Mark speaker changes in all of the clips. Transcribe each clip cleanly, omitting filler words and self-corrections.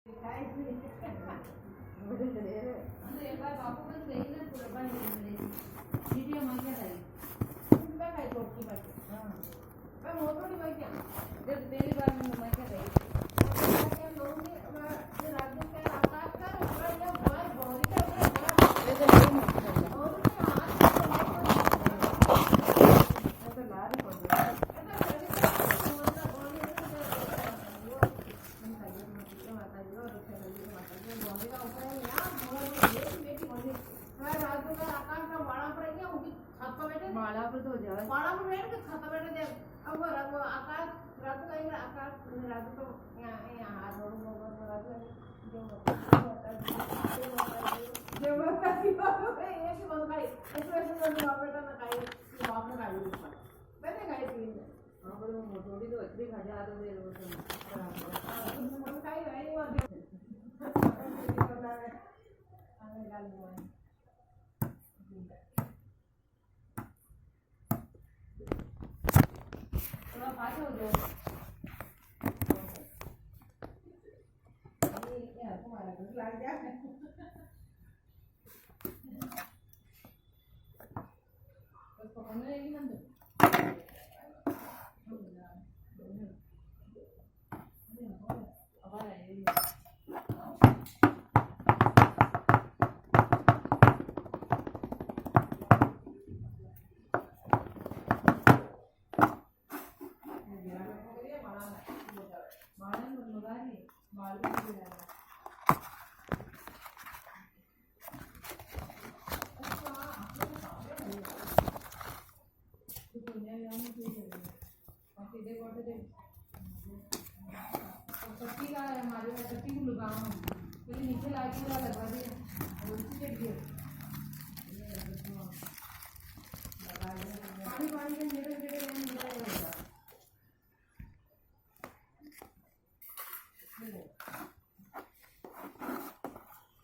Speaker 1: एक बार बापू बस गई ना पूरा बन गई वीडियो मार के आई मैं खाई रोटी बाकी हां मैं मोटो नहीं भाई क्या जब पहली बार मैं मार के आई क्या लोगे मैं रात को क्या आकाश का ऊपर ये बहुत बोरी का ऊपर ये तो नहीं मिलता और मैं तो ला रही हूं माला पर तो जाए माला पर बैठ के खाता बैठे दे अब वो आकाश रात को आएगा आकाश रात को यहाँ हाथ जोड़ो रात को जो होता है ये कि मन खाई ऐसे तो बाप बेटा ना खाई बाप ने खाई मैंने खाई तीन हां पर वो मोटोड़ी तो इतनी खा जा तो दे लो तुम मन खाई है वो आने गाल हुआ थोड़ा पास हो जाओ ये क्या तुम्हारा कुछ लग गया बस पकड़ने लगी ना अब आ रही है नीचे लाइट लगा दिया पानी पानी के मेरे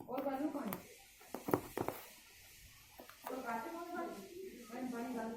Speaker 1: और बाजू पानी तो काटे पानी डाल दो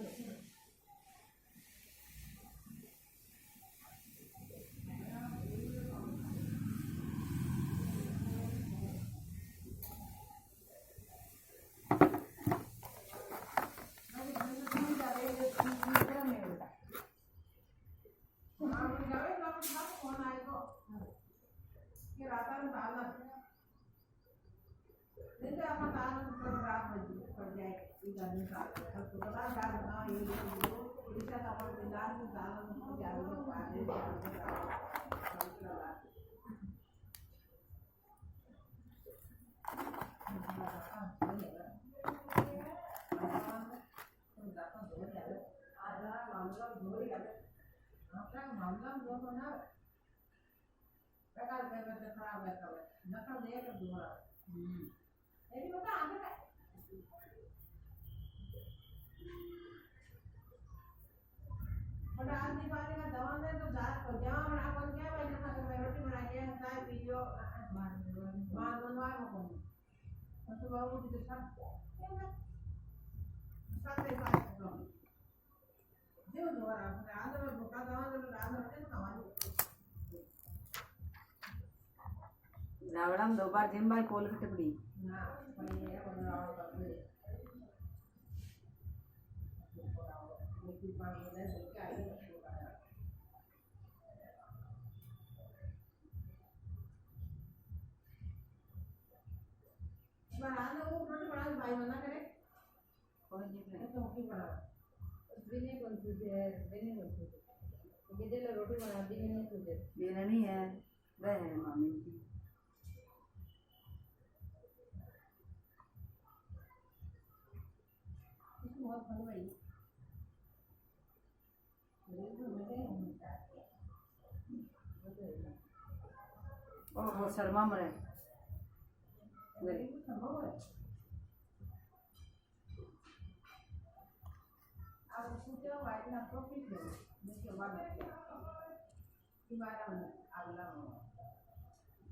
Speaker 2: रावणम दो बार जिम बाई कोल कटे पड़ी
Speaker 1: बनाना वो रोटी बना भाई मना करे
Speaker 2: कोई नहीं
Speaker 1: तो रोटी बना बिना कंफ्यूज है बिना कंफ्यूज ये ले रोटी बना दी नहीं तुझे
Speaker 2: मेरा नहीं है वह है मामी की
Speaker 1: बहुत फल भाई
Speaker 2: वो शर्मा मरे
Speaker 1: संभव है अब पूछो वाइट ना तो फिर देखो बाद तुम्हारा अगला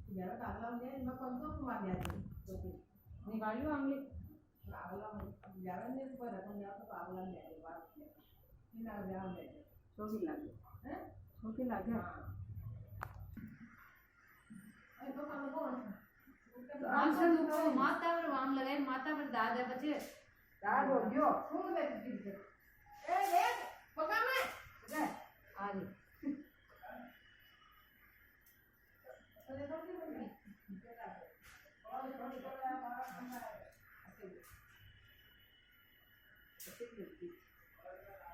Speaker 1: जरा अगला मुझे मैं कौन सा मार दिया तो निकालियो आंगली अगला जरा ने ऊपर रखो या तो अगला ले आए बात इन अगला ले
Speaker 2: छोटी लगे हैं छोटी लगे
Speaker 1: આમ તો માતા પર આમ લગાઈ માતા પર દાદા પછી
Speaker 2: દાળ રોજો
Speaker 1: શું બેઠી છે એ લે પકામે લે આજી અરે કોની બની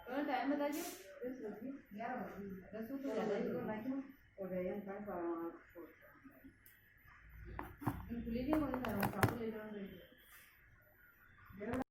Speaker 1: और टाइम बताइए 11 बजे 10 तो ज़्यादा ही होगा
Speaker 2: और ये काय पावा
Speaker 1: खुली नहीं कोई सारा ले जाओ